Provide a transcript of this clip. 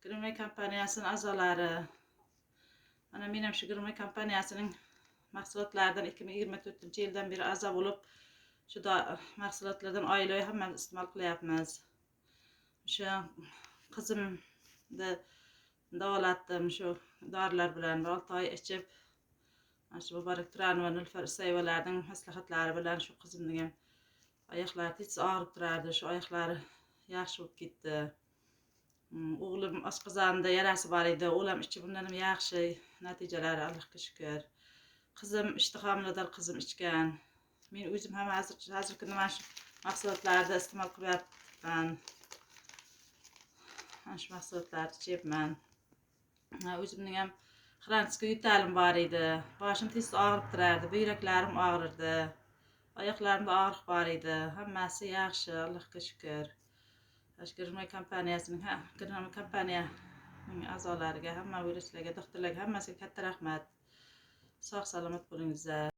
Grimay kompaniyasının a'zolari. Mana men ham shu Grimay kompaniyasining mahsulotlaridan 2024-yildan beri a'zo bo'lib, shu mahsulotlardan oilaviy hammamiz iste'mol qilyapmiz. Shu qizimni davolatdim shu dorilar bilan 6 oy ichib, shu Muborak Turanova, Nilufar Isayevalarning maslahatlari bilan shu qizimning ham oyoqlari tez og'rib turardi. Shu oyoqlari yaxshi bo'lib ketdi. O'g'lim oshqozonida yarasi bor edi. U ham ichib undan ham yaxshi natijalari Allohga shukr. Qizim homilador qizim ichgan. Men o'zim ham hozirgi kunda mana shu mahsulotlarni iste'mol qilyapman. Mana shu mahsulotlarni ichyapman. O'zimning ham xronический yo'talim bor edi. Boshim tez og'rib turardi, buyraklarim og'rirdi. Oyoqlarimda og'riq bor edi. Hammasi yaxshi, Allohga shukr. Grimay kompaniyaning a'zolariga, hamma yo'lovchilarga, doktorlarga hammasiga katta rahmat. Sog' salomat bo'lingizlar.